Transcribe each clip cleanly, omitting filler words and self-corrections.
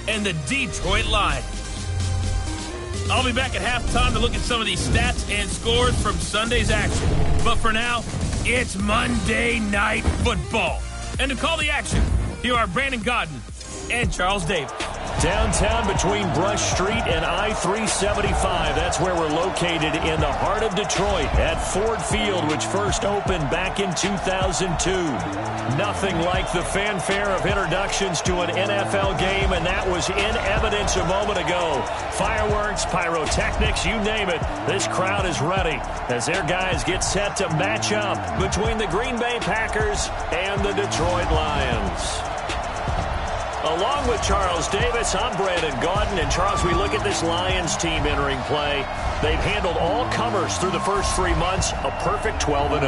and the Detroit Lions. I'll be back at halftime to look at some of these stats and scores from Sunday's action. But for now, it's Monday Night Football. And to call the action, here are Brandon Godden and Charles Davis. Downtown between Brush Street and I-375. That's where we're located in the heart of Detroit at Ford Field, which first opened back in 2002. Nothing like the fanfare of introductions to an NFL game, and that was in evidence a moment ago. Fireworks, pyrotechnics, you name it. This crowd is ready as their guys get set to match up between the Green Bay Packers and the Detroit Lions. Along with Charles Davis, I'm Brandon Gaudin. And Charles, we look at this Lions team entering play. They've handled all comers through the first 3 months, a perfect 12-0.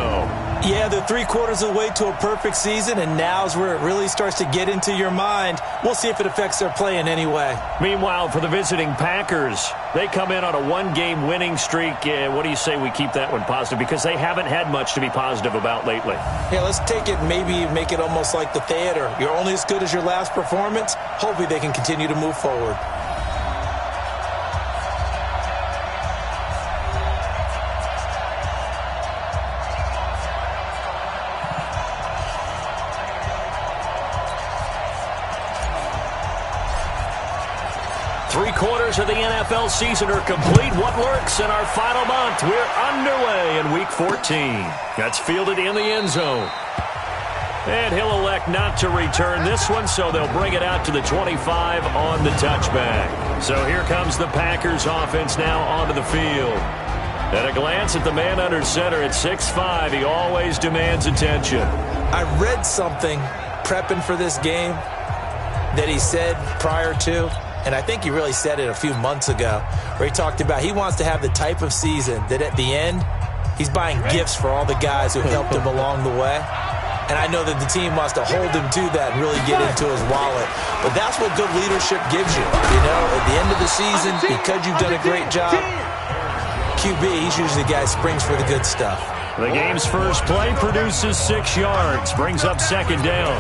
Yeah, they're 3/4 of the way to a perfect season, and now's where it really starts to get into your mind. We'll see if it affects their play in any way. Meanwhile, for the visiting Packers, they come in on a one-game winning streak. What do you say we keep that one positive? Because they haven't had much to be positive about lately. Yeah, let's take it, maybe make it almost like the theater. You're only as good as your last performance. Hopefully they can continue to move forward. Three-quarters of the NFL season are complete. What lurks in our final month? We're underway in Week 14. That's fielded in the end zone. And he'll elect not to return this one, so they'll bring it out to the 25 on the touchback. So here comes the Packers offense now onto the field. At a glance at the man under center at 6'5", he always demands attention. I read something prepping for this game that he said prior to, and I think he really said it a few months ago, where he talked about he wants to have the type of season that at the end, he's buying gifts for all the guys who helped him along the way. And I know that the team wants to hold him to that and really get into his wallet. But that's what good leadership gives you. You know, at the end of the season, because you've done a great job, QB, he's usually the guy who springs for the good stuff. The game's first play produces 6 yards, brings up second down.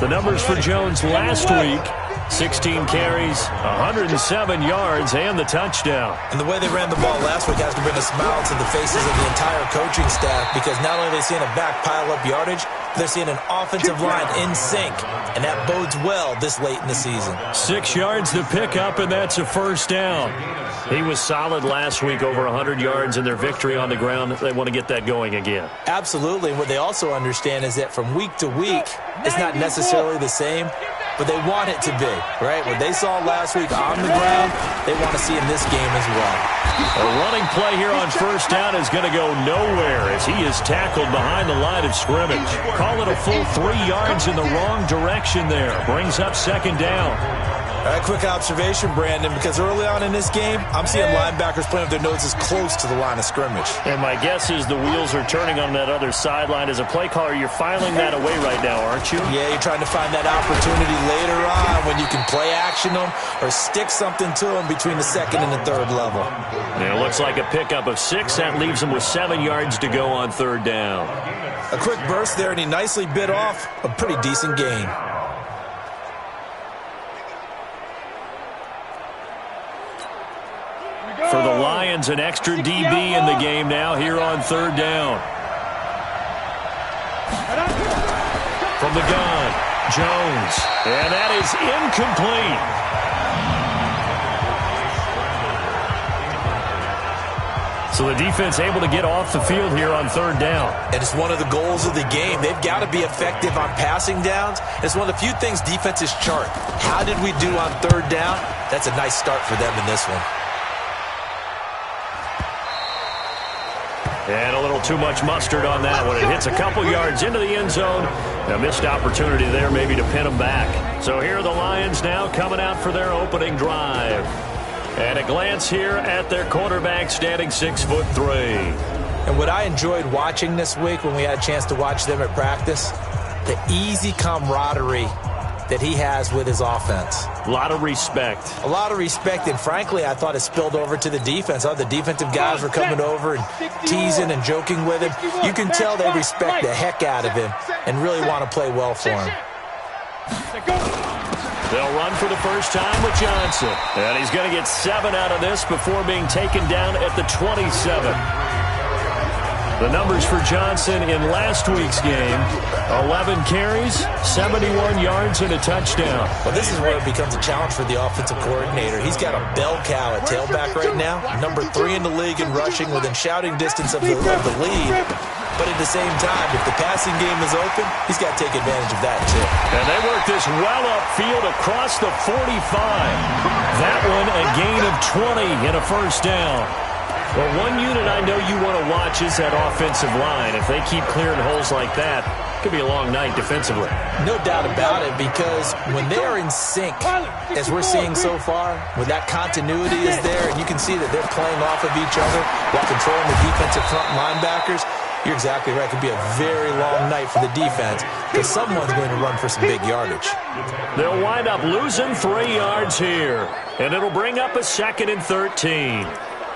The numbers for Jones last week, 16 carries, 107 yards, and the touchdown. And the way they ran the ball last week has to bring a smile to the faces of the entire coaching staff, because not only are they seeing a back pile up yardage, they're seeing an offensive line in sync, and that bodes well this late in the season. 6 yards to pick up, and that's a first down. He was solid last week, over 100 yards in their victory on the ground. They want to get that going again. Absolutely. And what they also understand is that from week to week, it's not necessarily the same, but they want it to be, right? What they saw last week on the ground, they want to see in this game as well. A running play here on first down is going to go nowhere as he is tackled behind the line of scrimmage. Call it a full 3 yards in the wrong direction there. Brings up second down. All right, quick observation, Brandon, because early on in this game, I'm seeing linebackers playing with their noses close to the line of scrimmage. And my guess is the wheels are turning on that other sideline. As a play caller, you're filing that away right now, aren't you? Yeah, you're trying to find that opportunity later on when you can play action them or stick something to them between the second and the third level. Yeah, it looks like a pickup of 6. That leaves them with 7 yards to go on third down. A quick burst there, and he nicely bit off a pretty decent gain. For the Lions, an extra DB in the game now here on third down. From the gun, Jones. And that is incomplete. So the defense able to get off the field here on third down. And it's one of the goals of the game. They've got to be effective on passing downs. It's one of the few things defenses chart. How did we do on third down? That's a nice start for them in this one. And a little too much mustard on that one. It hits a couple yards into the end zone. A missed opportunity there maybe to pin them back. So here are the Lions now coming out for their opening drive. And a glance here at their quarterback standing 6'3". And what I enjoyed watching this week when we had a chance to watch them at practice, the easy camaraderie that he has with his offense. A lot of respect. A lot of respect, and frankly, I thought it spilled over to the defense. The defensive guys were coming over and teasing and joking with him. You can tell they respect the heck out of him and really want to play well for him. They'll run for the first time with Johnson. And he's going to get 7 out of this before being taken down at the 27. The numbers for Johnson in last week's game: 11 carries, 71 yards, and a touchdown. Well, this is where it becomes a challenge for the offensive coordinator. He's got a bell cow at tailback right now, number 3 in the league in rushing, within shouting distance of the lead. But at the same time, if the passing game is open, he's got to take advantage of that, too. And they work this well upfield across the 45. That one a gain of 20 and a first down. Well, one unit I know you want to watch is that offensive line. If they keep clearing holes like that, it could be a long night defensively. No doubt about it, because when they are in sync, as we're seeing so far, when that continuity is there, and you can see that they're playing off of each other while controlling the defensive front linebackers, you're exactly right. It could be a very long night for the defense because someone's going to run for some big yardage. They'll wind up losing 3 yards here, and it'll bring up a 2nd and 13.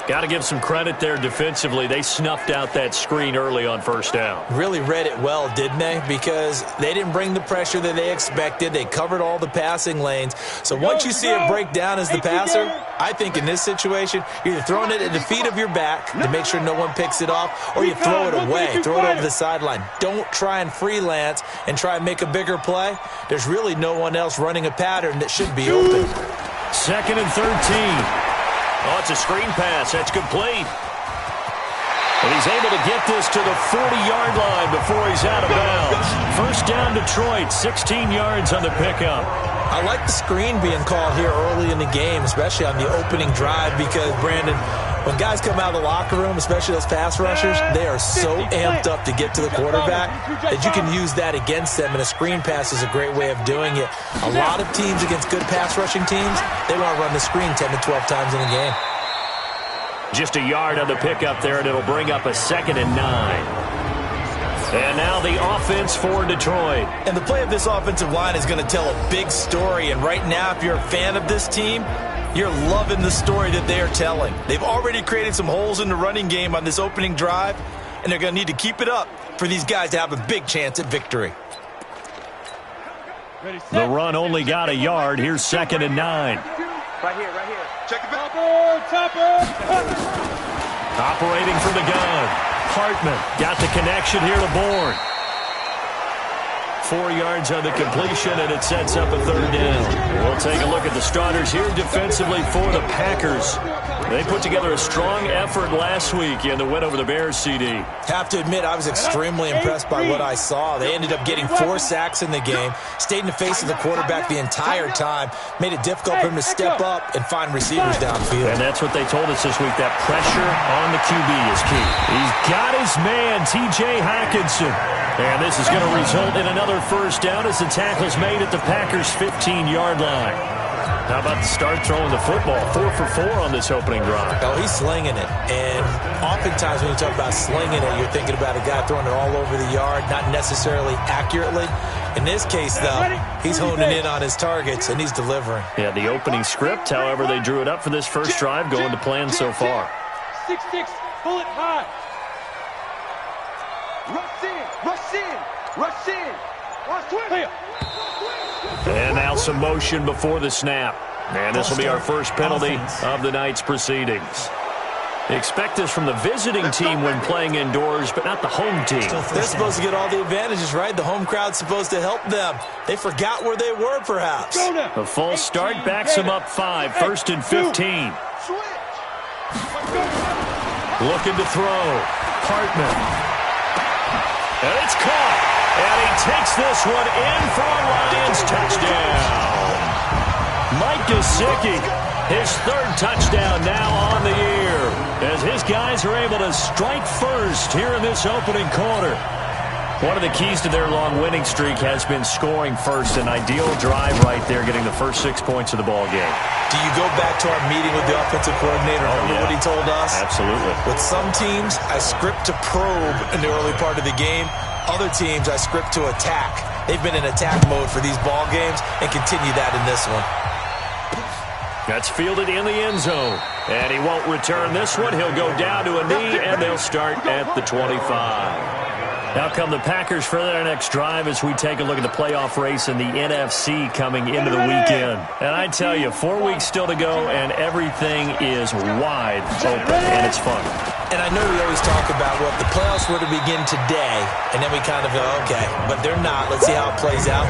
Got to give some credit there defensively. They snuffed out that screen early on first down. Really read it well, didn't they? Because they didn't bring the pressure that they expected. They covered all the passing lanes. So once you see it break down as the passer, I think in this situation, you're either throwing it at the feet of your back to make sure no one picks it off, or you throw it away, throw it over the sideline. Don't try and freelance and try and make a bigger play. There's really no one else running a pattern that should be open. 2nd and 13. Oh, it's a screen pass. That's complete. And he's able to get this to the 40-yard line before he's out of bounds. First down, Detroit, 16 yards on the pickup. I like the screen being called here early in the game, especially on the opening drive, because, Brandon, when guys come out of the locker room, especially those pass rushers, they are so amped up to get to the quarterback that you can use that against them, and a screen pass is a great way of doing it. A lot of teams against good pass rushing teams, they want to run the screen 10 to 12 times in a game. Just a yard on the pickup there, and it'll bring up a 2nd and 9. And now the offense for Detroit. And the play of this offensive line is going to tell a big story. And right now, if you're a fan of this team, you're loving the story that they are telling. They've already created some holes in the running game on this opening drive, and they're going to need to keep it up for these guys to have a big chance at victory. The run only got a yard. Here's 2nd and 9. Right here. Check it back. Operating from the gun. Hartman got the connection here to Bourne. 4 yards on the completion, and it sets up a 3rd down. We'll take a look at the starters here defensively for the Packers. They put together a strong effort last week in the win over the Bears, CD. Have to admit, I was extremely impressed by what I saw. They ended up getting 4 sacks in the game, stayed in the face of the quarterback the entire time, made it difficult for him to step up and find receivers downfield. And that's what they told us this week, that pressure on the QB is key. He's got his man, T.J. Hockenson. And this is going to result in another first down as the tackle's made at the Packers' 15-yard line. How about the start throwing the football? 4 for 4 on this opening drive. Oh, he's slinging it. And oftentimes when you talk about slinging it, you're thinking about a guy throwing it all over the yard, not necessarily accurately. In this case, though, he's honing in on his targets, and he's delivering. Yeah, the opening script, however, they drew it up for this first drive, going to plan so far. 6-6, pull it high. Rush in. And now some motion before the snap. And this will be our first penalty of the night's proceedings. Expect this from the visiting team when playing indoors, but not the home team. They're supposed to get all the advantages, right? The home crowd's supposed to help them. They forgot where they were, perhaps. A false start backs them up 5, 1st and 15. Looking to throw. Hartman. And it's caught. And he takes this one in for a Lions touchdown. Mike Gesicki, his 3rd touchdown now on the year, as his guys are able to strike first here in this opening quarter. One of the keys to their long winning streak has been scoring first. An ideal drive right there, getting the first 6 points of the ball game. Do you go back to our meeting with the offensive coordinator? Remember what he told us? Absolutely. With some teams, I script to probe in the early part of the game. Other teams, I script to attack. They've been in attack mode for these ball games and continue that in this one. That's fielded in the end zone. And he won't return this one. He'll go down to a knee, and they'll start at the 25. Now come the Packers for their next drive as we take a look at the playoff race in the NFC coming into the weekend. And I tell you, 4 weeks still to go, and everything is wide open, and it's fun. And I know we always talk about, well, if the playoffs were to begin today, and then we kind of go, okay, but they're not. Let's see how it plays out.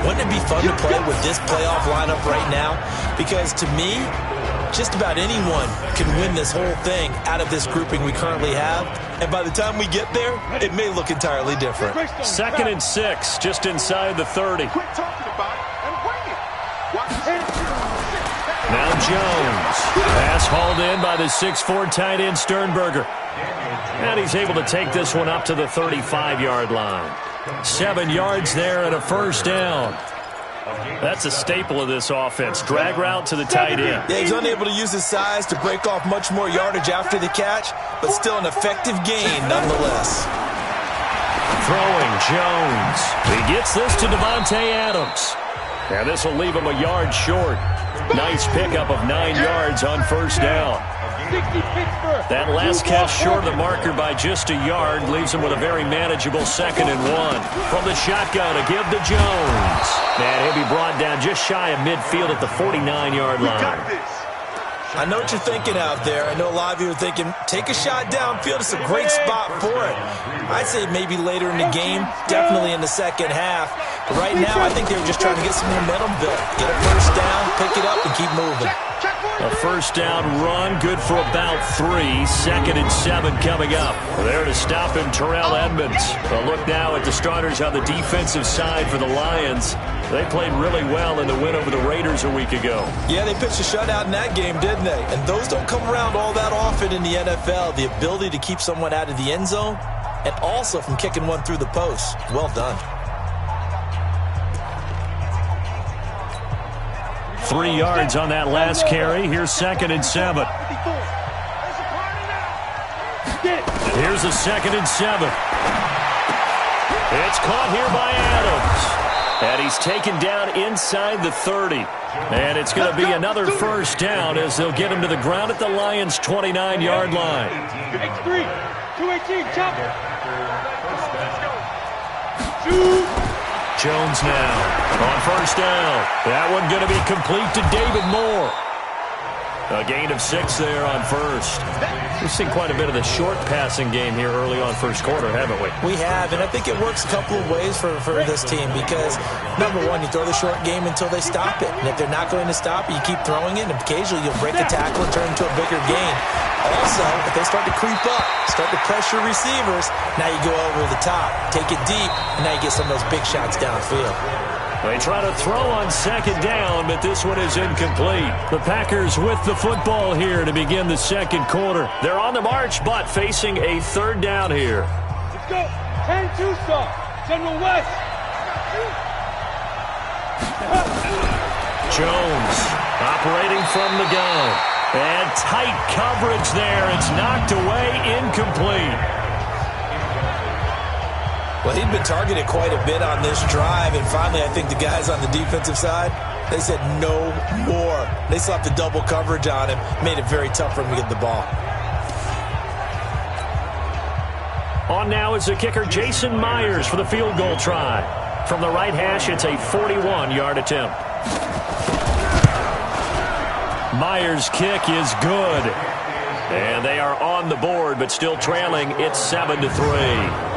Wouldn't it be fun to play with this playoff lineup right now? Because to me, just about anyone can win this whole thing out of this grouping we currently have. And by the time we get there, it may look entirely different. 2nd and 6, just inside the 30. Quit talking about it and bring it. Watch Now Jones. Pass hauled in by the 6'4" tight end Sternberger. And he's able to take this one up to the 35-yard line. 7 yards there and a first down. That's a staple of this offense. Drag route to the tight end. Yeah, he's unable to use his size to break off much more yardage after the catch, but still an effective gain nonetheless. Throwing Jones. He gets this to Devontae Adams. And this will leave him a yard short. Nice pickup of 9 yards on first down. That last catch short of the marker by just a yard leaves him with a very manageable 2nd and 1. From the shotgun to give to Jones. And he'll be brought down just shy of midfield at the 49-yard line. I know what you're thinking out there. I know a lot of you are thinking, take a shot downfield. It's a great spot for it. I'd say maybe later in the game, definitely in the second half. But right now, I think they were just trying to get some momentum built. Get a first down, pick it up, and keep moving. A first down run, good for about 3. 2nd and 7 coming up. There to stop him, Terrell Edmonds. A look now at the starters on the defensive side for the Lions. They played really well in the win over the Raiders a week ago. Yeah, they pitched a shutout in that game, didn't they? And those don't come around all that often in the NFL. The ability to keep someone out of the end zone and also from kicking one through the post. Well done. 3 yards on that last carry. Here's 2nd and 7. Here's a 2nd and 7. It's caught here by Adams. And he's taken down inside the 30. And it's going to be another first down as they'll get him to the ground at the Lions' 29-yard line. X3, 218, chopper. Jones now on first down. That one going to be complete to David Moore. A gain of 6 there on first. We've seen quite a bit of the short passing game here early on first quarter, haven't we? We have, and I think it works a couple of ways for this team because, number one, you throw the short game until they stop it. And if they're not going to stop it, you keep throwing it, and occasionally you'll break a tackle and turn into a bigger gain. Also, if they start to creep up, start to pressure receivers, now you go over the top, take it deep, and now you get some of those big shots downfield. They try to throw on 2nd down, but this one is incomplete. The Packers with the football here to begin the second quarter. They're on the march, but facing a 3rd down here. Let's go. 10-2 star. General West. Jones operating from the gun. And tight coverage there. It's knocked away, incomplete. Well, he'd been targeted quite a bit on this drive, and finally I think the guys on the defensive side, they said no more. They slapped the double coverage on him, made it very tough for him to get the ball. On now is the kicker Jason Myers for the field goal try. From the right hash, it's a 41-yard attempt. Myers' kick is good. And they are on the board, but still trailing. It's 7-3.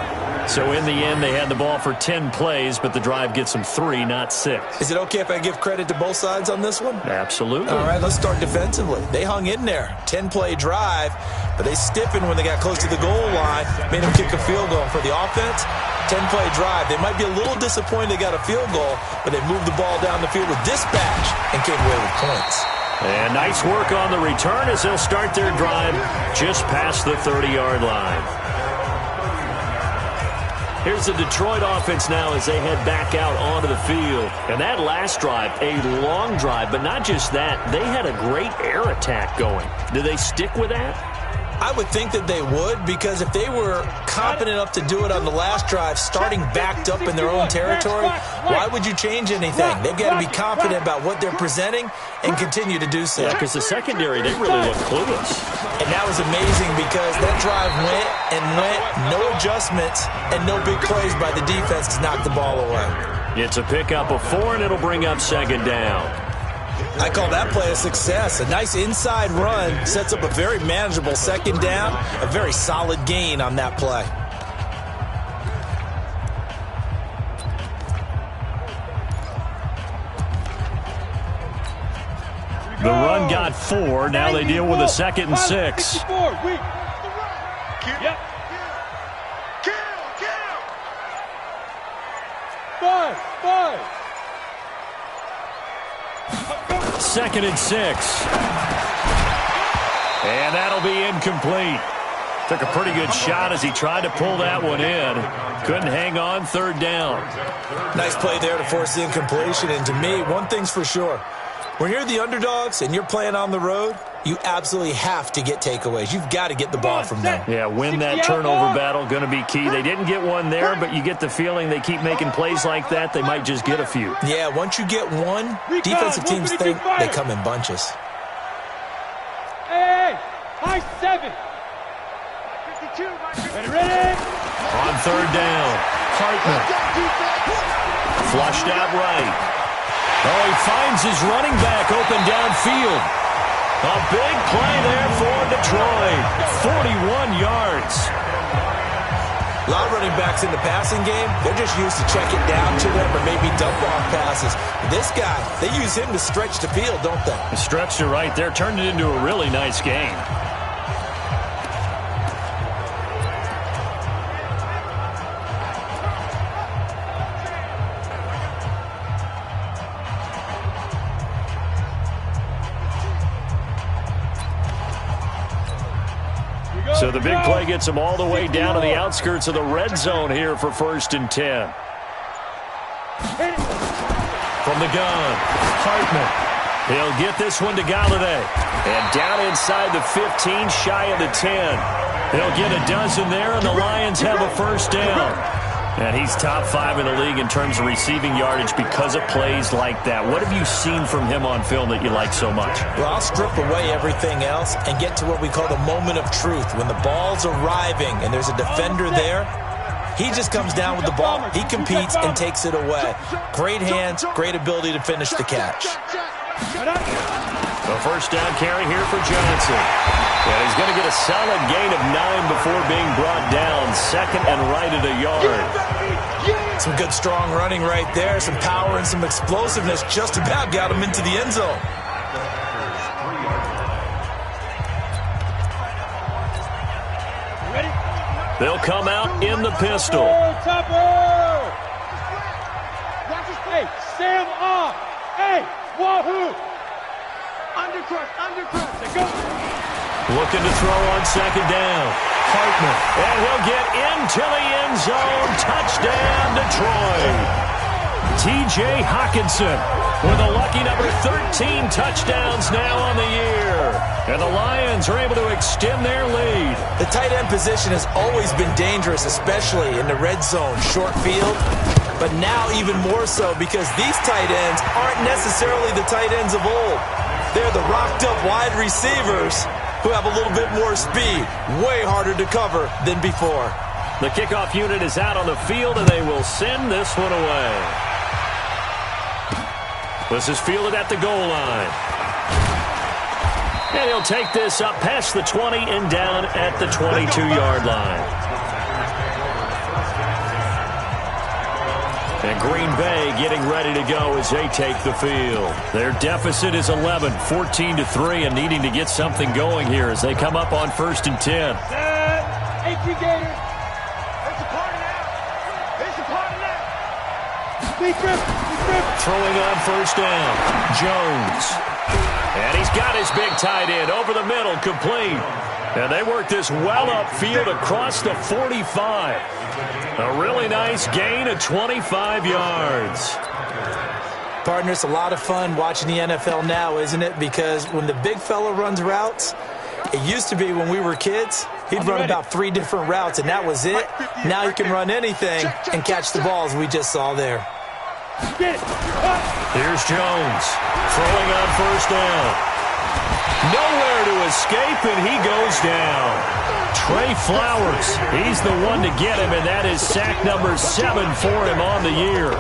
So in the end, they had the ball for 10 plays, but the drive gets them 3, not 6. Is it okay if I give credit to both sides on this one? Absolutely. All right, let's start defensively. They hung in there. 10-play drive, but they stiffened when they got close to the goal line, made them kick a field goal. For the offense, 10-play drive. They might be a little disappointed they got a field goal, but they moved the ball down the field with dispatch and came away with points. And nice work on the return as they'll start their drive just past the 30-yard line. Here's the Detroit offense now as they head back out onto the field. And that last drive, a long drive, but not just that. They had a great air attack going. Do they stick with that? I would think that they would, because if they were competent enough to do it on the last drive, starting backed up in their own territory, why would you change anything? They've got to be confident about what they're presenting and continue to do so. Yeah, because the secondary, they really look clueless. And that was amazing because that drive went and went, no adjustments, and no big plays by the defense to knock the ball away. It's a pickup of 4, and it'll bring up second down. I call that play a success. A nice inside run sets up a very manageable second down, a very solid gain on that play. The run got 4. Now they deal with a 2nd and 6. Yep. 5. 2nd and 6. And that'll be incomplete. Took a pretty good shot as he tried to pull that one in. Couldn't hang on, 3rd down. Nice play there to force the incompletion. And to me, one thing's for sure. When you're the underdogs and you're playing on the road, you absolutely have to get takeaways. You've got to get the ball from them. Yeah, win that turnover battle, going to be key. They didn't get one there, but you get the feeling they keep making plays like that, they might just get a few. Yeah, once you get one, defensive teams think they come in bunches. Hey, high 7. 52, ready? On 3rd down, Hartman. Flushed out right. Oh, he finds his running back open downfield. A big play there for Detroit. 41 yards. A lot of running backs in the passing game, they're just used to check it down to them or maybe dump-off passes. This guy, they use him to stretch the field, don't they? The stretch to right there turned it into a really nice game. So the big play gets him all the way down to the outskirts of the red zone here for 1st and 10. From the gun, Hartman. He'll get this one to Galladay. And down inside the 15, shy of the 10. He'll get a dozen there, and the Lions have a 1st down. And he's top 5 in the league in terms of receiving yardage because of plays like that. What have you seen from him on film that you like so much? Well, I'll strip away everything else and get to what we call the moment of truth. When the ball's arriving and there's a defender there, he just comes down with the ball. He competes and takes it away. Great hands, great ability to finish the catch. The 1st down carry here for Johnson. And he's going to get a solid gain of 9 before being brought down. 2nd and right at a yard. Some good strong running right there. Some power and some explosiveness just about got him into the end zone. They'll come out in the pistol. Hey, Sam off. Hey, wahoo. Undercross. Go. Looking to throw on 2nd down. Hartman. And he'll get into the end zone. Touchdown, Detroit. T.J. Hockenson with a lucky number 13 touchdowns now on the year. And the Lions are able to extend their lead. The tight end position has always been dangerous, especially in the red zone, short field. But now even more so because these tight ends aren't necessarily the tight ends of old. They're the rocked-up wide receivers who have a little bit more speed. Way harder to cover than before. The kickoff unit is out on the field, and they will send this one away. This is fielded at the goal line. And he'll take this up past the 20 and down at the 22-yard line. And Green Bay getting ready to go as they take the field. Their deficit is 11, 14-3, and needing to get something going here as they come up on 1st and 10. There's a party now. Throwing on 1st down, Jones. And he's got his big tight end over the middle, complete. And they work this well upfield across the 45. A really nice gain of 25 yards. Partner, it's a lot of fun watching the NFL now, isn't it? Because when the big fella runs routes, It used to be when we were kids, he'd run about 3 different routes, and that was it. Now he can run anything and catch the balls we just saw there. Here's Jones throwing on first down. Nowhere to escape, and he goes down. Trey Flowers, he's the one to get him, and that is sack number 7 for him on the year.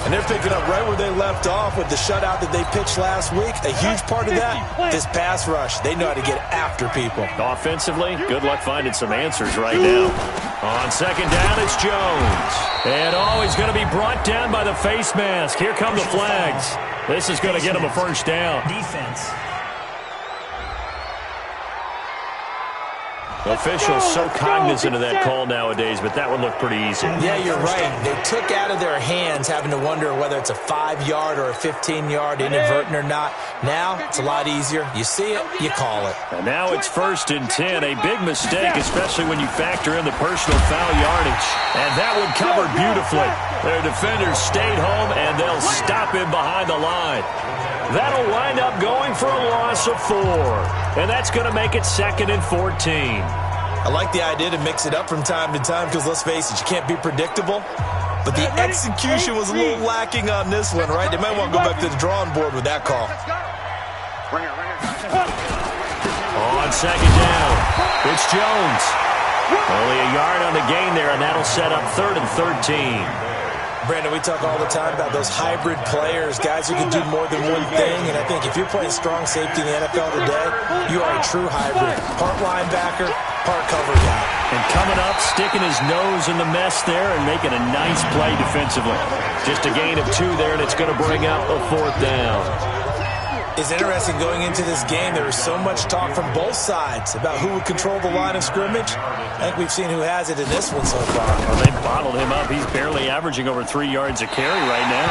And they're picking up right where they left off with the shutout that they pitched last week. A huge part of that, this pass rush. They know how to get after people. Offensively, good luck finding some answers right now. On second down, it's Jones. And he's going to be brought down by the face mask. Here come the flags. This is going to get him a first down. Defense. Officials so cognizant of that call nowadays, but that one looked pretty easy. Yeah, you're right. They took out of their hands having to wonder whether it's a 5-yard or a 15-yard inadvertent or not. Now, it's a lot easier. You see it, you call it. And now it's 1st and 10. A big mistake, especially when you factor in the personal foul yardage. And that one covered beautifully. Their defenders stayed home, and they'll stop him behind the line. That'll wind up going for a loss of 4. And that's going to make it 2nd and 14. I like the idea to mix it up from time to time because, let's face it, you can't be predictable. But the execution was a little lacking on this one, right? They might want to go back to the drawing board with that call. On second down, it's Jones. Only a yard on the gain there, and that'll set up 3rd and 13. Brandon, we talk all the time about those hybrid players, guys who can do more than one thing. And I think if you're playing strong safety in the NFL today, you are a true hybrid. Part linebacker, part cover guy. And coming up, sticking his nose in the mess there and making a nice play defensively. Just a gain of 2 there, and it's going to bring up a 4th down. It's interesting going into this game. There was so much talk from both sides about who would control the line of scrimmage. I think we've seen who has it in this one so far. Well, they bottled him up. He's barely averaging over 3 yards a carry right now.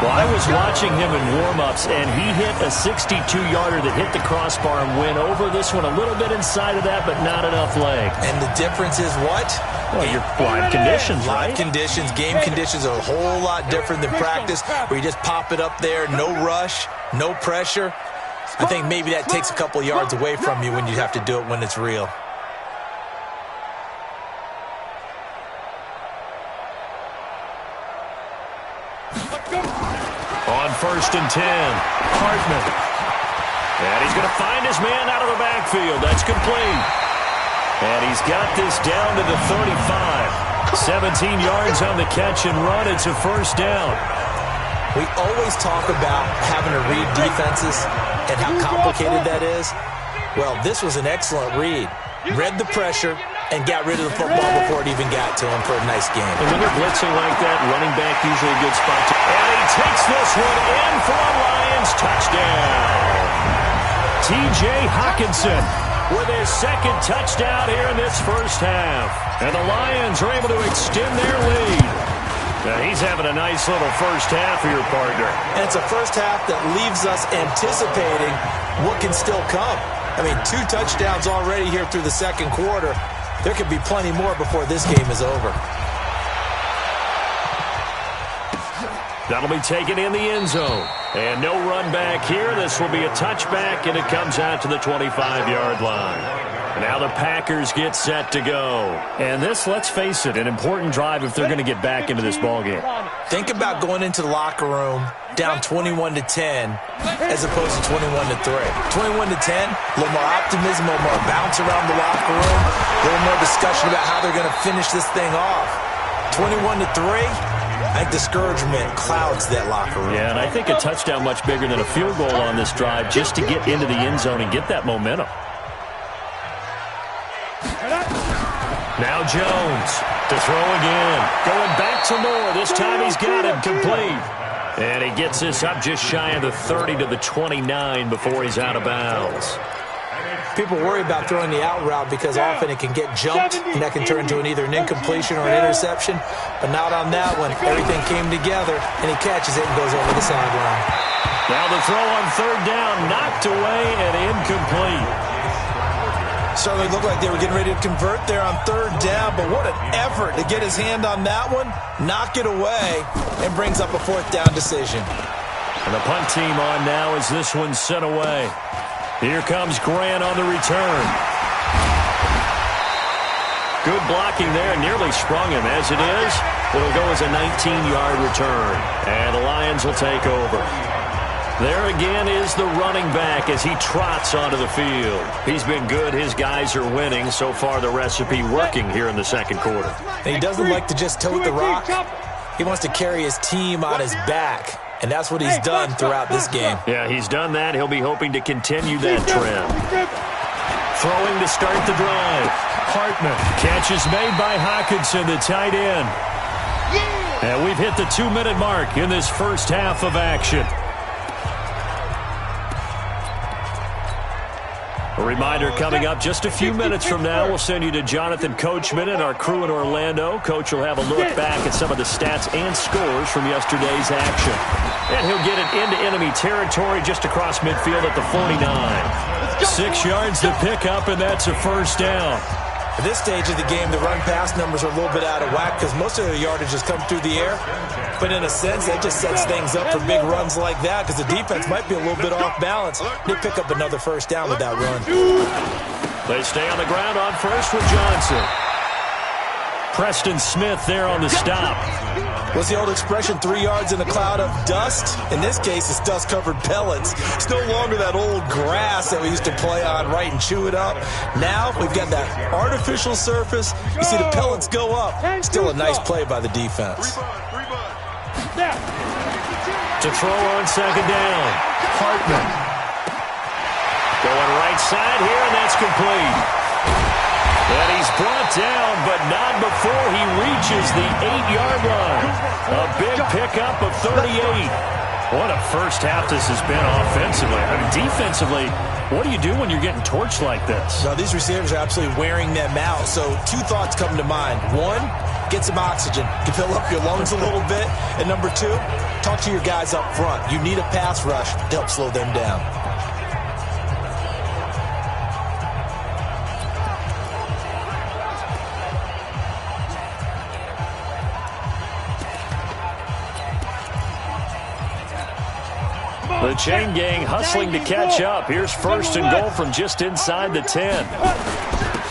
Well, I was watching him in warm-ups, and he hit a 62-yarder that hit the crossbar and went over this one a little bit inside of that, but not enough leg. And the difference is what? Well, your live conditions, right? Live conditions, game conditions are a whole lot different than practice, where you just pop it up there, no rush, no pressure. I think maybe that takes a couple yards away from you when you have to do it when it's real. On 1st and 10, Hartman. And he's going to find his man out of the backfield. That's complete. And he's got this down to the 35. 17 yards on the catch and run. It's a first down. We always talk about having to read defenses and how complicated that is. Well, this was an excellent read. Read the pressure and got rid of the football before it even got to him for a nice game. And when you're blitzing like that, running back usually a good spot. And he takes this one in for a Lions touchdown. T.J. Hockenson with his 2nd touchdown here in this first half. And the Lions are able to extend their lead. Now he's having a nice little first half for your partner. And it's a first half that leaves us anticipating what can still come. I mean, 2 touchdowns already here through the 2nd quarter. There could be plenty more before this game is over. That'll be taken in the end zone. And no run back here. This will be a touchback, and it comes out to the 25-yard line. Now the Packers get set to go. And this, let's face it, an important drive if they're going to get back into this ballgame. Think about going into the locker room down 21-10 as opposed to 21-3. 21-10, a little more optimism, a little more bounce around the locker room, a little more discussion about how they're going to finish this thing off. 21-3, I think discouragement clouds that locker room. Yeah, and I think a touchdown much bigger than a field goal on this drive just to get into the end zone and get that momentum. Now Jones to throw again. Going back to Moore. This time he's got him complete. And he gets this up just shy of the 30 to the 29 before he's out of bounds. People worry about throwing the out route because often it can get jumped, and that can turn into either an incompletion or an interception. But not on that one. Everything came together, and he catches it and goes over the sideline. Now the throw on 3rd down, knocked away and incomplete. Certainly looked like they were getting ready to convert there on 3rd down, but what an effort to get his hand on that one, knock it away, and brings up a 4th down decision. And the punt team on now as this one's sent away. Here comes Grant on the return. Good blocking there. Nearly sprung him. As it is, it'll go as a 19-yard return. And the Lions will take over. There again is the running back as he trots onto the field. He's been good. His guys are winning. So far, the recipe working here in the second quarter. And he doesn't like to just tote the rock. He wants to carry his team on his back. And that's what he's done throughout this game. Yeah, he's done that. He'll be hoping to continue that trend. Throwing to start the drive. Hartman. Catch is made by Hawkinson, the tight end. And we've hit the 2-minute mark in this first half of action. A reminder coming up just a few minutes from now. We'll send you to Jonathan Coachman and our crew in Orlando. Coach will have a look back at some of the stats and scores from yesterday's action. And he'll get it into enemy territory just across midfield at the 49. 6 yards to pick up, and that's a first down. At this stage of the game, the run-pass numbers are a little bit out of whack because most of their yardage has come through the air. But in a sense, that just sets things up for big runs like that because the defense might be a little bit off balance. They pick up another first down with that run. They stay on the ground on first with Johnson. Preston Smith there on the stop. What's the old expression, 3 yards in a cloud of dust? In this case, it's dust-covered pellets. It's no longer that old grass that we used to play on, right, and chew it up. Now we've got that artificial surface. You see the pellets go up. Still a nice play by the defense. To throw on second down. Hartman. Going right side here, and that's complete. And he's brought down, but not before he reaches the 8-yard line. A big pickup of 38. What a first half this has been offensively. I mean, defensively, what do you do when you're getting torched like this? No, these receivers are absolutely wearing them out. So 2 thoughts come to mind. 1, get some oxygen. Fill up your lungs a little bit. And number 2, talk to your guys up front. You need a pass rush to help slow them down. The chain gang hustling to catch up. Here's first and goal from just inside the 10.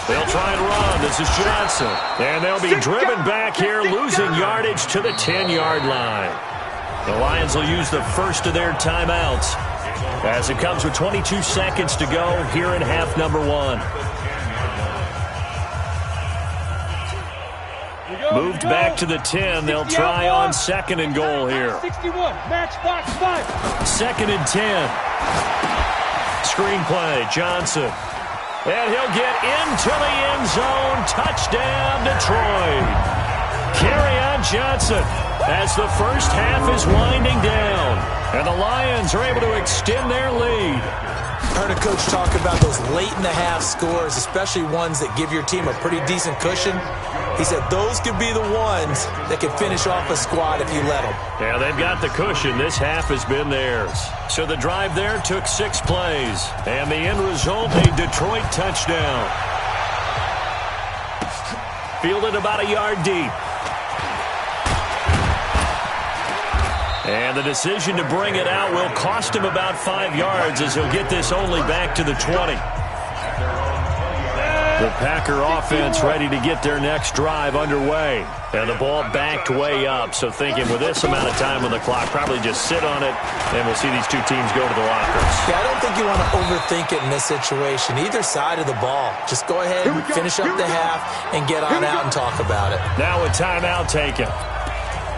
They'll try and run. This is Johnson. And they'll be driven back here, losing yardage to the 10-yard line. The Lions will use the first of their timeouts as it comes with 22 seconds to go here in half number 1. Moved back to the 10. They'll try on second and goal here. 61, matchbox 5. Second and 10. Screenplay, Johnson. And he'll get into the end zone. Touchdown, Detroit. Carry on Johnson as the first half is winding down. And the Lions are able to extend their lead. I heard a coach talk about those late-in-the-half scores, especially ones that give your team a pretty decent cushion. He said those could be the ones that can finish off a squad if you let them. Yeah, they've got the cushion. This half has been theirs. So the drive there took 6 plays. And the end result, a Detroit touchdown. Fielded about a yard deep. And the decision to bring it out will cost him about 5 yards as he'll get this only back to the 20. The Packer offense ready to get their next drive underway. And the ball backed way up, so thinking with this amount of time on the clock, probably just sit on it, and we'll see these two teams go to the lockers. Yeah, I don't think you want to overthink it in this situation. Either side of the ball. Just go ahead and finish up the half and get on out and talk about it. Now a timeout taken.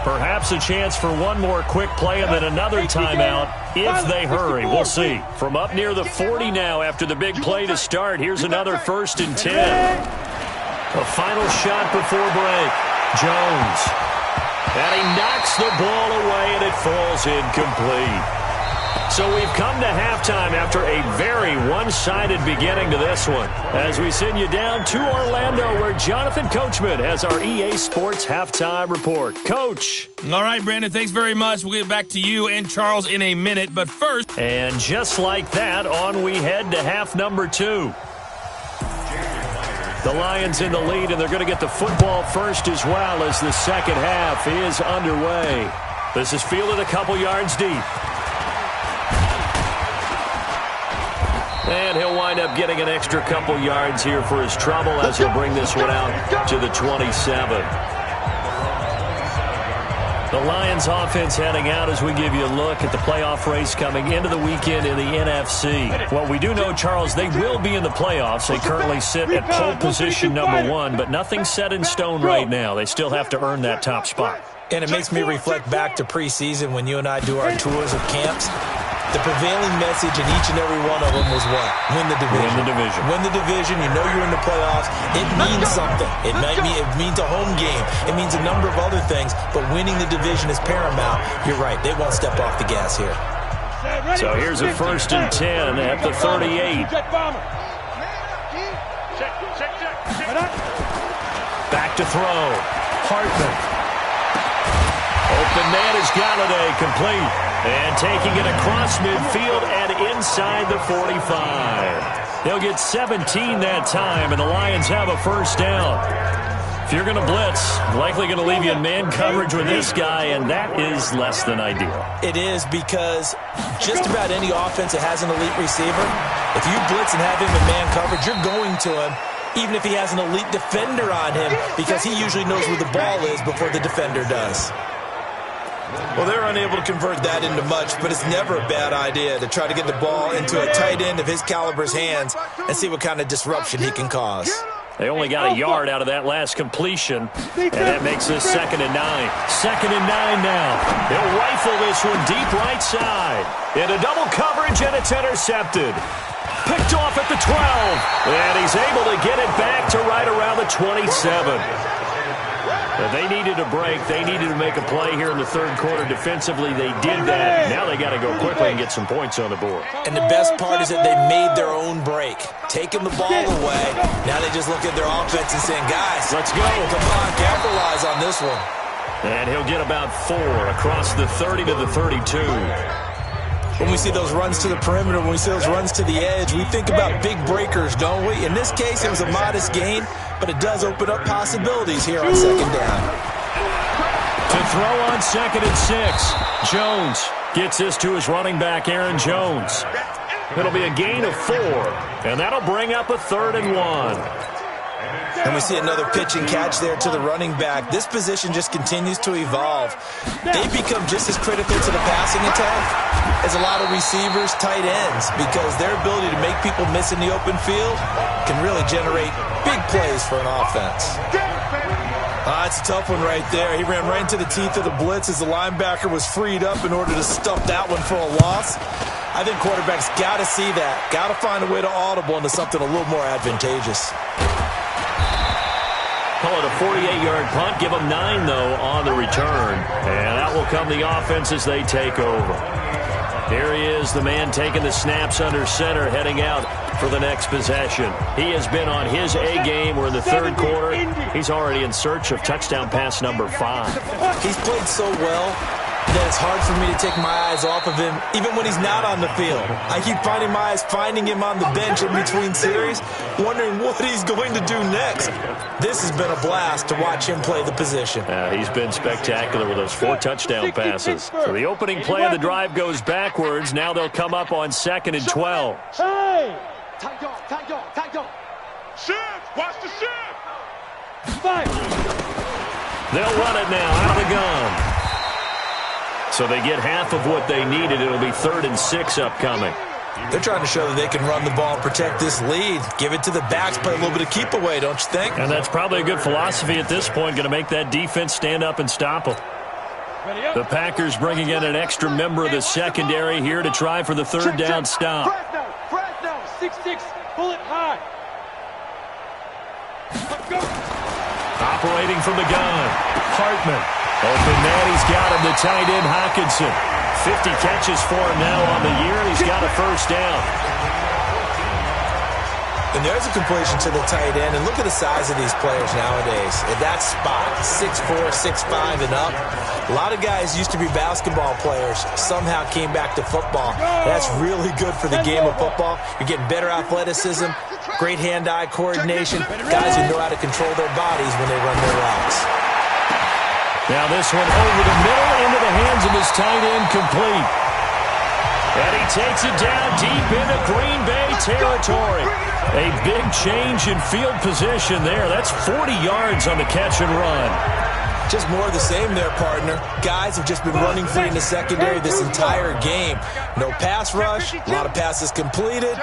Perhaps a chance for one more quick play and then another timeout if they hurry. We'll see. From up near the 40 now after the big play to start, here's another first and 10. A final shot before break. Jones. And he knocks the ball away and it falls incomplete. So we've come to halftime after a very one-sided beginning to this one. As we send you down to Orlando where Jonathan Coachman has our EA Sports Halftime Report. Coach. All right, Brandon, thanks very much. We'll get back to you and Charles in a minute, but first. And just like that, on we head to half number 2. The Lions in the lead, and they're going to get the football first as well as the second half is underway. This is fielded a couple yards deep. And he'll wind up getting an extra couple yards here for his trouble as he'll bring this one out to the 27. The Lions offense heading out as we give you a look at the playoff race coming into the weekend in the NFC. Well, we do know, Charles, they will be in the playoffs. They currently sit at pole position number 1, but nothing's set in stone right now. They still have to earn that top spot. And it makes me reflect back to preseason when you and I do our tours of camps. The prevailing message in each and every one of them was what? Win the division. Win the division. Win the division. You know you're in the playoffs. It means something. It means a home game. It means a number of other things, but winning the division is paramount. You're right. They won't step off the gas here. So here's a 1st and 10 at the 38. Back to throw. Hartman. Open man is Galladay, complete. And taking it across midfield and inside the 45. They'll get 17 that time, and the Lions have a 1st down. If you're going to blitz, likely going to leave you in man coverage with this guy, and that is less than ideal. It is, because just about any offense that has an elite receiver, if you blitz and have him in man coverage, you're going to him, even if he has an elite defender on him, because he usually knows where the ball is before the defender does. Well, they're unable to convert that into much, but it's never a bad idea to try to get the ball into a tight end of his caliber's hands and see what kind of disruption he can cause. They only got a yard out of that last completion, and that makes this 2nd and 9. 2nd and 9 now. They'll rifle this one deep right side. Into double coverage, and it's intercepted. Picked off at the 12, and he's able to get it back to right around the 27. But they needed a break. They needed to make a play here in the 3rd quarter. Defensively, they did that. Now they got to go quickly and get some points on the board. And the best part is that they made their own break. Taking the ball away. Now they just look at their offense and saying, guys, let's go. Come on, capitalize on this one. And he'll get about 4 across the 30 to the 32. When we see those runs to the perimeter, when we see those runs to the edge, we think about big breakers, don't we? In this case, it was a modest gain, but it does open up possibilities here on 2nd down. To throw on 2nd and 6. Jones gets this to his running back, Aaron Jones. It'll be a gain of 4, and that'll bring up a 3rd and 1. And we see another pitch and catch there to the running back. This position just continues to evolve. They become just as critical to the passing attack as a lot of receivers, tight ends, because their ability to make people miss in the open field can really generate big plays for an offense. That's a tough one right there. He ran right into the teeth of the blitz as the linebacker was freed up in order to stuff that one for a loss. I think quarterbacks got to see that. Got to find a way to audible into something a little more advantageous. Call it a 48-yard punt. Give them 9, though, on the return. And out will come the offense as they take over. Here he is, the man taking the snaps under center, heading out for the next possession. He has been on his A game. We're in the 3rd quarter. He's already in search of touchdown pass number 5. He's played so well that it's hard for me to take my eyes off of him, even when he's not on the field. I keep finding my eyes finding him on the bench in between series, wondering what he's going to do next. This has been a blast to watch him play the position. He's been spectacular with those 4 touchdown passes. So the opening play of the drive goes backwards. Now they'll come up on 2nd and 12. Hey! Shift! Watch the shift! Fight! They'll run it now out of the gun. So they get half of what they needed. It'll be 3rd and 6 upcoming. They're trying to show that they can run the ball and protect this lead. Give it to the backs, play a little bit of keep away, don't you think? And that's probably a good philosophy at this point, going to make that defense stand up and stop them. The Packers bringing in an extra member of the secondary here to try for the 3rd down stop. Fresno, 6'6", bullet high. Go. Operating from the gun, Hartman. Open man, he's got him, the tight end, Hockenson. 50 catches for him now on the year, and he's got a 1st down. And there's a completion to the tight end, and look at the size of these players nowadays. At that spot, 6'4", 6'5", and up. A lot of guys used to be basketball players, somehow came back to football. That's really good for the game of football. You're getting better athleticism, great hand-eye coordination, guys who know how to control their bodies when they run their routes. Now this one over the middle into the hands of his tight end, complete. And he takes it down deep into Green Bay territory. A big change in field position there. That's 40 yards on the catch and run. Just more of the same there, partner. Guys have just been running free in the secondary this entire game. No pass rush, a lot of passes completed.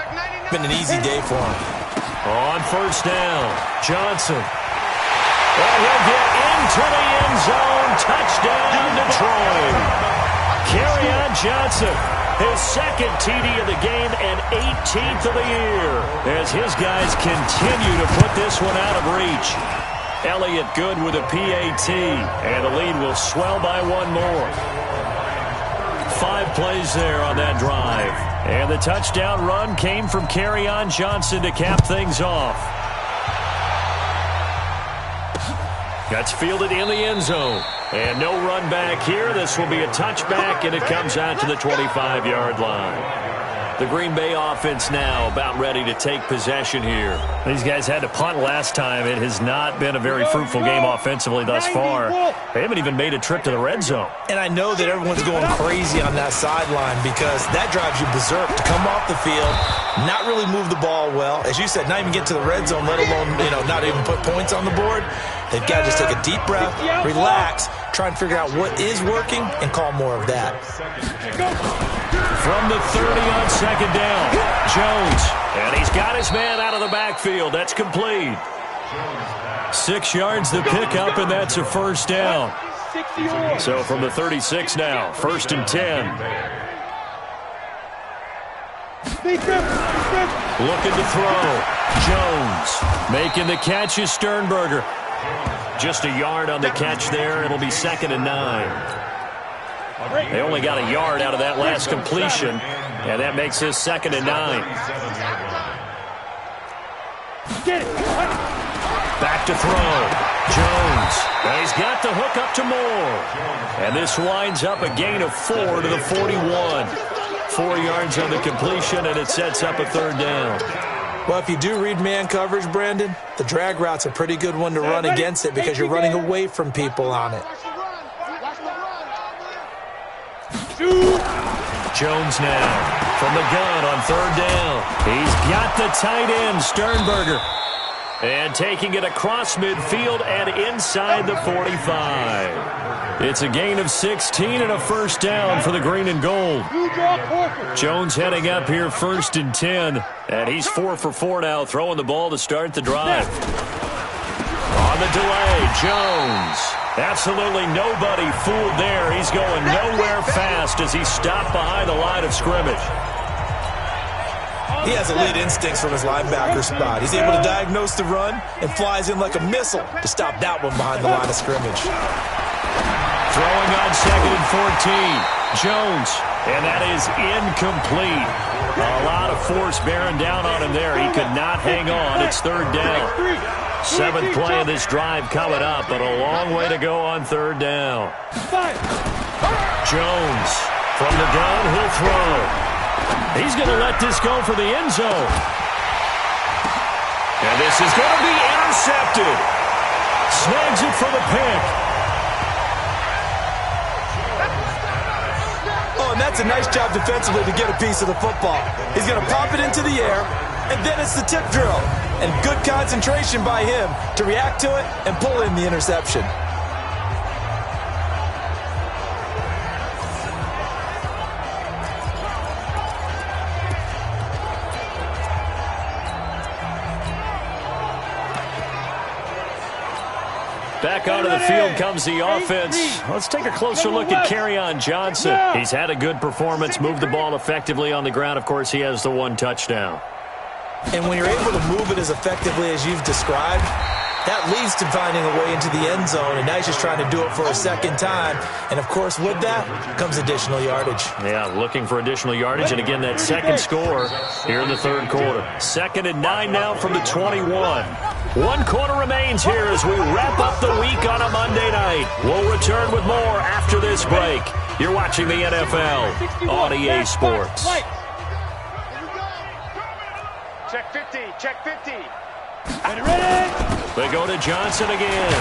Been an easy day for him. On first down, Johnson. And he'll get into the end zone. Touchdown, Detroit. Kerryon Johnson, his second TD of the game and 18th of the year, as his guys continue to put this one out of reach. Elliott good with a PAT, and the lead will swell by one more. 5 plays there on that drive. And the touchdown run came from Kerryon Johnson to cap things off. That's fielded in the end zone. And no run back here. This will be a touchback, and it comes out to the 25-yard line. The Green Bay offense now about ready to take possession here. These guys had to punt last time. It has not been a very fruitful game offensively thus far. They haven't even made a trip to the red zone. And I know that everyone's going crazy on that sideline because that drives you berserk to come off the field, not really move the ball well. As you said, not even get to the red zone, let alone, not even put points on the board. They've got to just take a deep breath, relax, try and figure out what is working, and call more of that. From the 30 on second down, Jones. And he's got his man out of the backfield. That's complete. 6 yards the pickup, and that's a first down. So from the 36 now, 1st and 10. Looking to throw. Jones making the catch is Sternberger. Just a yard on the catch there. It'll be 2nd and 9. They only got a yard out of that last completion, and that makes this 2nd and 9. Back to throw. Jones. And he's got the hook up to Moore. And this winds up a gain of 4 to the 41. 4 yards on the completion, and it sets up a 3rd down. Well, if you do read man coverage, Brandon, the drag route's a pretty good one to run against it because you're running away from people on it. Jones now from the gun on 3rd down. He's got the tight end, Sternberger. And taking it across midfield and inside the 45. It's a gain of 16 and a first down for the green and gold. Jones heading up here 1st and 10. And he's 4 for 4 now, throwing the ball to start the drive. On the delay, Jones. Absolutely nobody fooled there. He's going nowhere fast as he's stopped behind the line of scrimmage. He has elite instincts from his linebacker spot. He's able to diagnose the run and flies in like a missile to stop that one behind the line of scrimmage. Throwing on 2nd and 14. Jones. And that is incomplete. A lot of force bearing down on him there. He could not hang on. It's 3rd down. 7th play of this drive coming up, but a long way to go on 3rd down. Jones from the gun, he'll throw. He's going to let this go for the end zone. And this is going to be intercepted. Snags it for the pick. Oh, and that's a nice job defensively to get a piece of the football. He's going to pop it into the air, and then it's the tip drill. And good concentration by him to react to it and pull in the interception. Back onto the field comes the offense. Let's take a closer look at Kerryon Johnson. He's had a good performance, moved the ball effectively on the ground. Of course, he has the 1 touchdown. And when you're able to move it as effectively as you've described, that leads to finding a way into the end zone, and now he's just trying to do it for a 2nd time. And, of course, with that comes additional yardage. Yeah, looking for additional yardage, and again, that 2nd score here in the 3rd quarter. 2nd and 9 now from the 21. 1 quarter remains here as we wrap up the week on a Monday night. We'll return with more after this break. You're watching the NFL on EA Sports. Check 50, check 50. They go to Johnson again.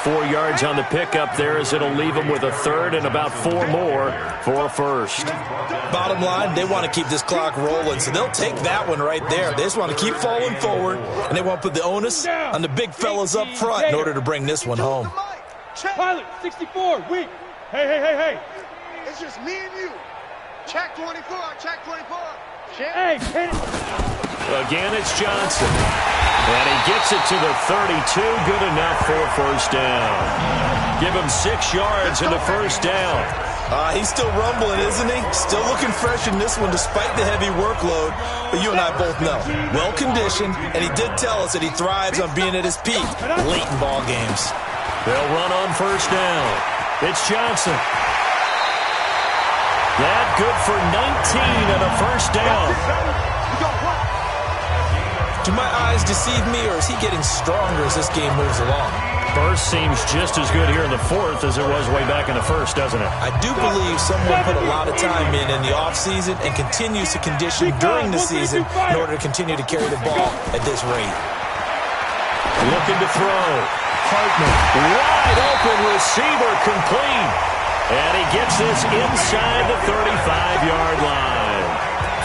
4 yards on the pickup there, as it'll leave them with a third and about 4 more for a first. Bottom line, they want to keep this clock rolling, so they'll take that one right there. They just want to keep falling forward, and they want to put the onus on the big fellas up front in order to bring this one home. Pilot, 64, weak. Hey. It's just me and you. Check 24, check 24. Hey, hit it. Again, it's Johnson. And he gets it to the 32. Good enough for a first down. Give him 6 yards in the first down. He's still rumbling, isn't he? Still looking fresh in this one despite the heavy workload. But you and I both know, well-conditioned, and he did tell us that he thrives on being at his peak late in ball games. They'll run on first down. It's Johnson. That good for 19 and a first down. Do my eyes deceive me, or is he getting stronger as this game moves along? Burst seems just as good here in the fourth as it was way back in the first, doesn't it? I do believe someone put a lot of time in the offseason and continues to condition during the season in order to continue to carry the ball at this rate. Looking to throw. Hartman, wide open receiver, complete. And he gets this inside the 35-yard line.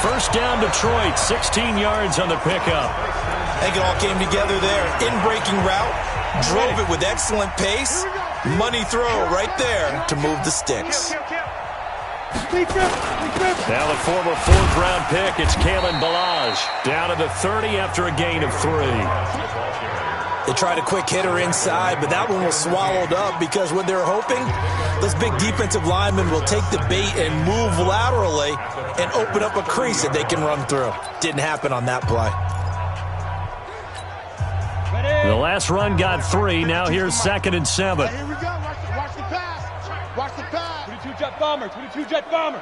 First down, Detroit, 16 yards on the pickup. I think it all came together there. In-breaking route, drove it with excellent pace. Money throw right there to move the sticks. Now the former fourth-round pick, it's Kalen Ballage. Down to the 30 after a gain of 3. They tried a quick hitter inside, but that one was swallowed up because what they're hoping, those big defensive linemen will take the bait and move laterally and open up a crease that they can run through. Didn't happen on that play. The last run got 3. Now here's 2nd and 7. Here we go. Watch the pass. Watch the pass. 22 jet bomber, 22 jet bomber.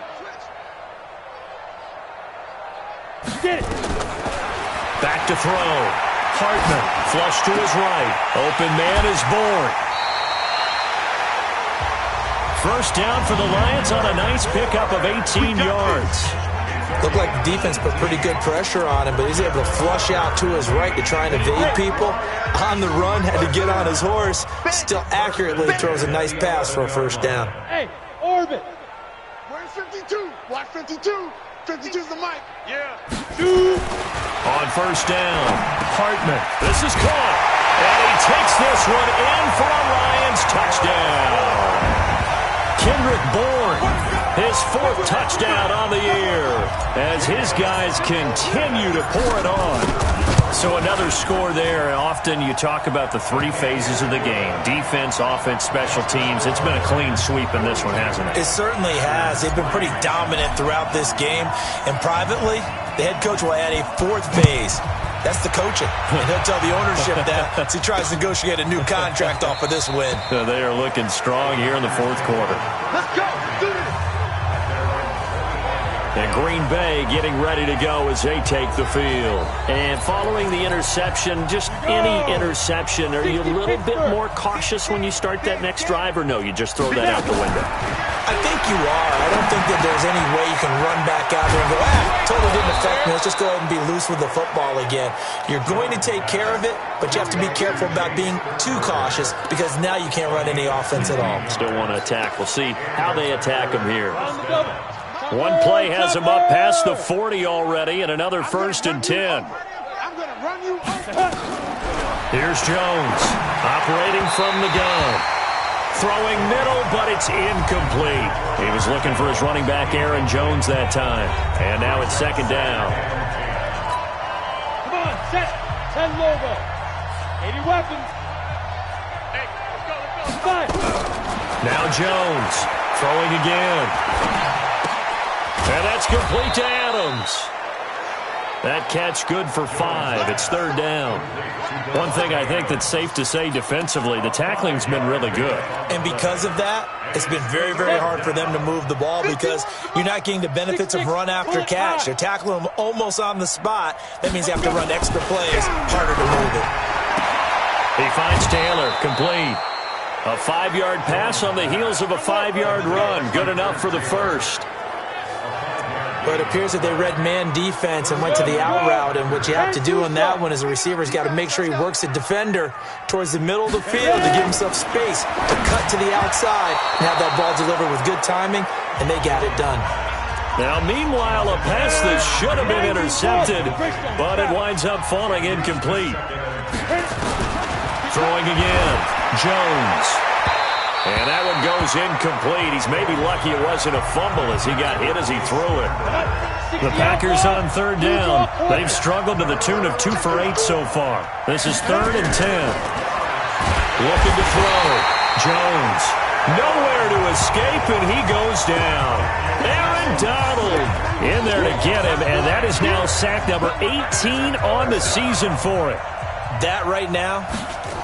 Get it. Back to throw. Hartman, flush to his right. Open man is born. First down for the Lions on a nice pickup of 18 yards. Looked like the defense put pretty good pressure on him, but he's able to flush out to his right to try and evade people. On the run, had to get on his horse. Still accurately throws a nice pass for a first down. Hey, orbit. Where's 52? Watch 52. 52's the mic. Yeah. On first down, Hartman. This is caught. And he takes this one in for a Lions touchdown. Kendrick Bourne, his 4th touchdown on the year as his guys continue to pour it on. So another score there. Often you talk about the 3 phases of the game. Defense, offense, special teams. It's been a clean sweep in this one, hasn't it? It certainly has. They've been pretty dominant throughout this game. And privately, the head coach will add a 4th phase. That's the coaching. And he'll tell the ownership that as he tries to negotiate a new contract off of this win. They are looking strong here in the 4th quarter. Let's go. Do this. And Green Bay getting ready to go as they take the field. And following the interception, just any interception, are you a little bit more cautious when you start that next drive, or no, you just throw that out the window? I think you are. I don't think that there's any way you can run back out there and go, totally didn't affect me. Let's just go ahead and be loose with the football again. You're going to take care of it, but you have to be careful about being too cautious because now you can't run any offense at all. Still want to attack. We'll see how they attack them here. One play has him up past the 40 already, and another 1st and 10. I'm going to run you over. Here's Jones, operating from the gun. Throwing middle, but it's incomplete. He was looking for his running back, Aaron Jones, that time. And now it's 2nd down. Come on, set. 10 logo. 80 weapons. Hey, let's go. 5. Now Jones, throwing again. And that's complete to Adams. That catch good for 5. It's 3rd down. One thing I think that's safe to say defensively, the tackling's been really good. And because of that, it's been very, very hard for them to move the ball because you're not getting the benefits of run after catch. They're tackling them almost on the spot. That means they have to run extra plays, harder to move it. He finds Taylor, complete. A 5-yard pass on the heels of a 5-yard run. Good enough for the first. But it appears that they read man defense and went to the out route, and what you have to do on that one is the receiver's got to make sure he works the defender towards the middle of the field to give himself space to cut to the outside and have that ball delivered with good timing, and they got it done. Now, meanwhile, a pass that should have been intercepted, but it winds up falling incomplete. Throwing again, Jones. And that one goes incomplete. He's maybe lucky it wasn't a fumble as he got hit as he threw it. The Packers on third down. They've struggled to the tune of 2 for 8 so far. This is 3rd and 10. Looking to throw. Jones. Nowhere to escape, and he goes down. Aaron Donald in there to get him, and that is now sack number 18 on the season for it. That right now,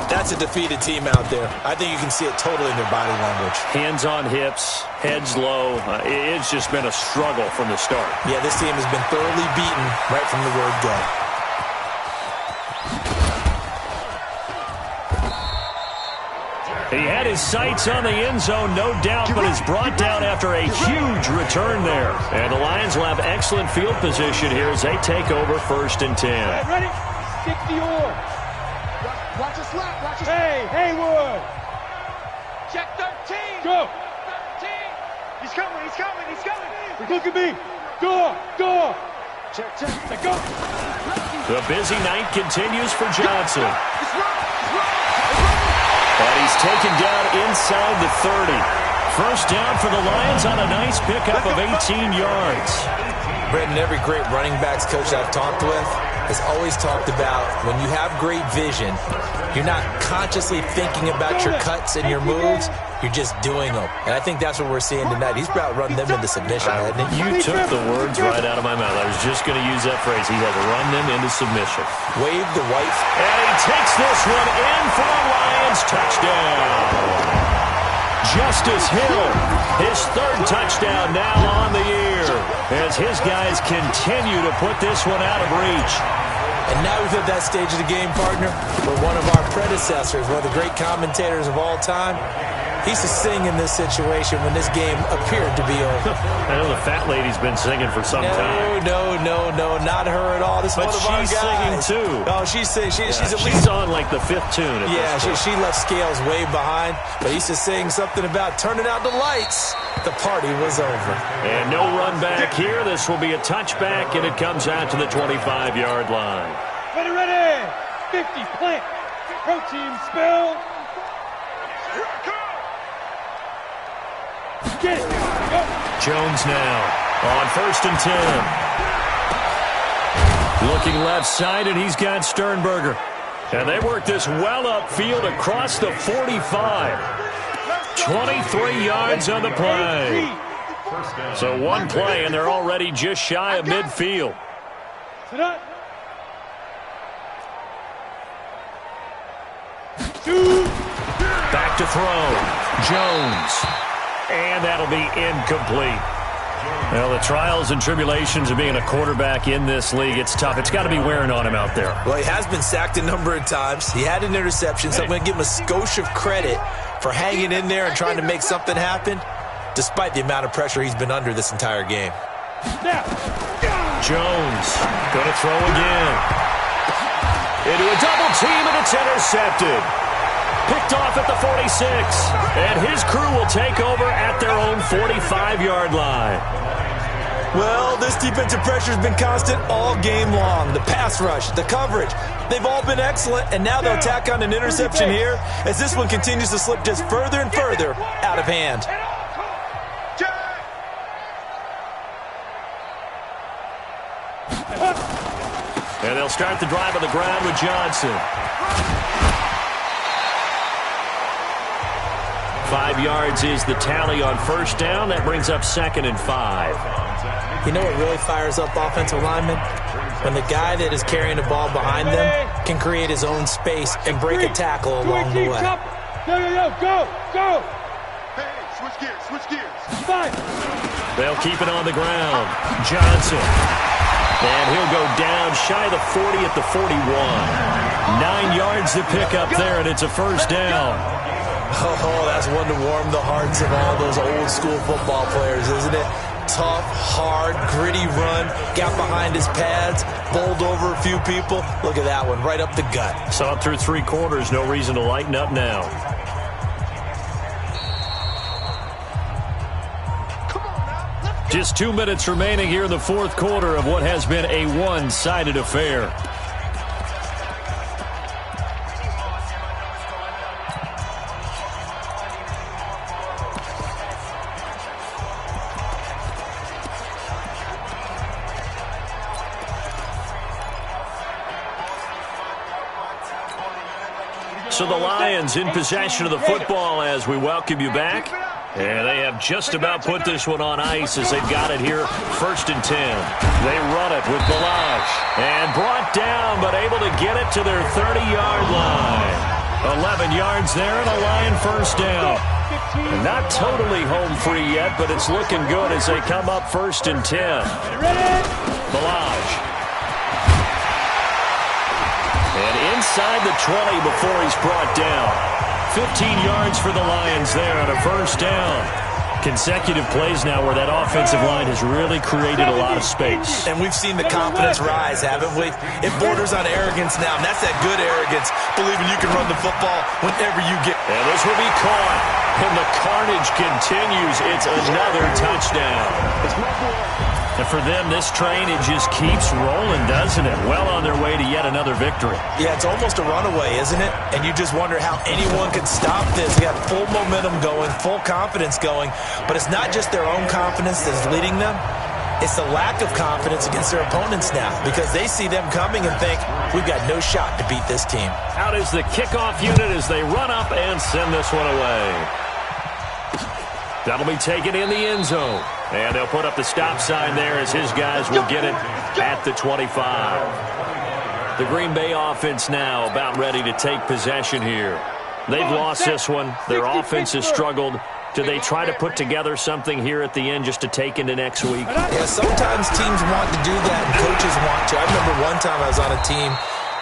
that's a defeated team out there. I think you can see it totally in their body language. Hands on hips, heads low. It's just been a struggle from the start. Yeah, this team has been thoroughly beaten right from the word go. He had his sights on the end zone, no doubt, but is brought down after a huge return there. And the Lions will have excellent field position here as they take over 1st and 10. Ready? 60 or. Watch a slap. Watch a slap. Hey, Haywood. Check 13. Go. 13. He's coming. He's coming. He's coming. Look at me. Go. Check. Let go. The busy night continues for Johnson. It's wrong. But he's taken down inside the 30. First down for the Lions on a nice pickup of 18 yards. Brendan, every great running backs coach I've talked with has always talked about when you have great vision, you're not consciously thinking about your cuts and your moves, you're just doing them. And I think that's what we're seeing tonight. He's about running them into submission, hasn't he? You took the words right out of my mouth. I was just going to use that phrase. He has run them into submission. Wave the white. And he takes this one in for a Lions touchdown. Justice Hill, his 3rd touchdown now on the year, as his guys continue to put this one out of reach. And now we've hit that stage of the game, partner, where one of our predecessors, one of the great commentators of all time, he used to sing in this situation when this game appeared to be over. I know the fat lady's been singing for some time. No, not her at all. This is one of our guys. But she's singing too. Oh, she's singing. She's at she's least on like the 5th tune. She left Scales way behind, but he used to sing something about turning out the lights. The party was over. And no run back here. This will be a touchback, and it comes out to the 25-yard line. Ready. 50, plant. Protein spill. Get it. Go. Jones now on 1st and 10. Looking left side, and he's got Sternberger. And they work this well upfield across the 45. 23 yards on the play. So one play, and they're already just shy of midfield. Back to throw. Jones. And that'll be incomplete. Well, the trials and tribulations of being a quarterback in this league, it's tough. It's got to be wearing on him out there. Well, he has been sacked a number of times. He had an interception, so I'm going to give him a skosh of credit for hanging in there and trying to make something happen, despite the amount of pressure he's been under this entire game. Jones going to throw again. Into a double team, and it's intercepted. Picked off at the 46, and his crew will take over at their own 45-yard line. Well, this defensive pressure has been constant all game long. The pass rush, the coverage, they've all been excellent, and now they'll tack on an interception here as this one continues to slip just further and further out of hand. And they'll start the drive on the ground with Johnson. 5 yards is the tally on first down. That brings up 2nd and 5. You know what really fires up offensive linemen? When the guy that is carrying the ball behind them can create his own space and break a tackle along the way. Go! Hey, switch gears. Five. They'll keep it on the ground. Johnson. And he'll go down shy of the 40 at the 41. 9 yards to pick up there, and it's a first down. Oh, that's one to warm the hearts of all those old school football players, isn't it? tough, hard, gritty run. Got behind his pads, bowled over a few people. Look at that one, right up the gut. Saw it through 3 quarters. No reason to lighten up now. Just 2 minutes remaining here in the 4th quarter of what has been a one-sided affair. So the Lions in possession of the football as we welcome you back. And they have just about put this one on ice as they've got it here, 1st and 10. They run it with Balaj. And brought down, but able to get it to their 30-yard line. 11 yards there and a Lion first down. Not totally home free yet, but it's looking good as they come up 1st and 10. Balaj. And inside the 20 before he's brought down. 15 yards for the Lions there on a first down. Consecutive plays now where that offensive line has really created a lot of space. And we've seen the confidence rise, haven't we? It borders on arrogance now, and that's that good arrogance, believing you can run the football whenever you get. And this will be caught, and the carnage continues. It's another touchdown. And for them, this train, it just keeps rolling, doesn't it? Well on their way to yet another victory. Yeah, it's almost a runaway, isn't it? And you just wonder how anyone could stop this. They got full momentum going, full confidence going. But it's not just their own confidence that's leading them. It's the lack of confidence against their opponents now because they see them coming and think, we've got no shot to beat this team. Out is the kickoff unit as they run up and send this one away. That'll be taken in the end zone. And they'll put up the stop sign there as his guys will get it at the 25. The Green Bay offense now about ready to take possession here. They've lost this one. Their offense has struggled. Do they try to put together something here at the end just to take into next week? Yeah, sometimes teams want to do that and coaches want to. I remember one time I was on a team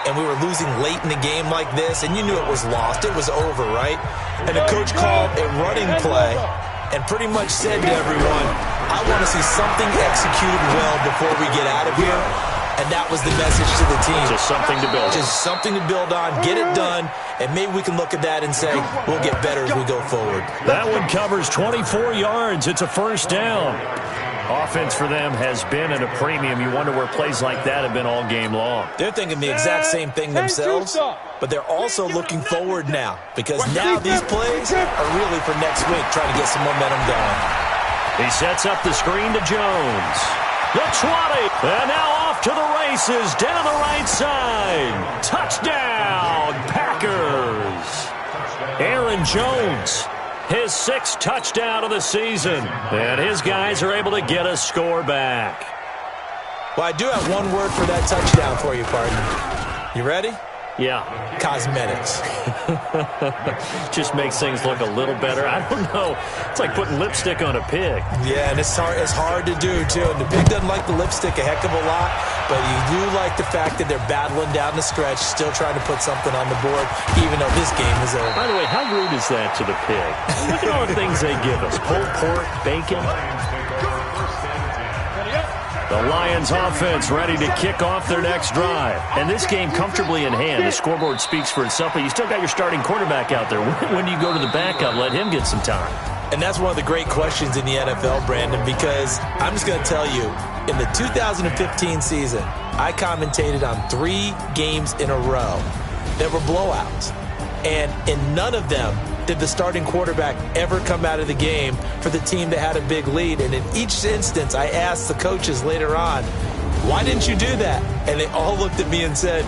and we were losing late in the game like this, and you knew it was lost. It was over, right? And the coach called a running play and pretty much said to everyone, I want to see something executed well before we get out of here. And that was the message to the team. Just something to build on. Just something to build on, get it done, and maybe we can look at that and say, we'll get better as we go forward. That one covers 24 yards. It's a first down. Offense for them has been at a premium. You wonder where plays like that have been all game long. They're thinking the exact same thing themselves, but they're also looking forward now because now these plays are really for next week, trying to get some momentum going. He sets up the screen to Jones. The 20, and now off to the races down the right side. Touchdown, Packers. Aaron Jones, his 6th touchdown of the season. And his guys are able to get a score back. Well, I do have one word for that touchdown for you, partner. You ready? Yeah. Cosmetics. Just makes things look a little better. I don't know. It's like putting lipstick on a pig. Yeah, and it's hard to do, too. And the pig doesn't like the lipstick a heck of a lot, but you do like the fact that they're battling down the stretch, still trying to put something on the board, even though this game is over. By the way, how rude is that to the pig? Look at all the things they give us. Pulled pork, bacon. The Lions offense ready to kick off their next drive. And this game comfortably in hand. The scoreboard speaks for itself, but you still got your starting quarterback out there. When do you go to the backup? Let him get some time. And that's one of the great questions in the NFL, Brandon, because I'm just going to tell you, in the 2015 season, I commentated on 3 games in a row that were blowouts. And in none of them did the starting quarterback ever come out of the game for the team that had a big lead. And in each instance, I asked the coaches later on, why didn't you do that? And they all looked at me and said,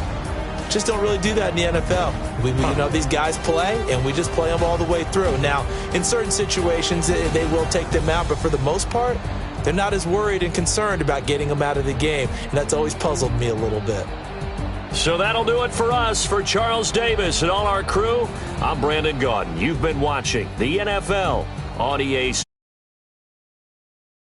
just don't really do that in the NFL. You know, these guys play, and we just play them all the way through. Now, in certain situations, they will take them out, but for the most part, they're not as worried and concerned about getting them out of the game. And that's always puzzled me a little bit. So that'll do it for us. For Charles Davis and all our crew, I'm Brandon Gaudin. You've been watching the NFL on EA.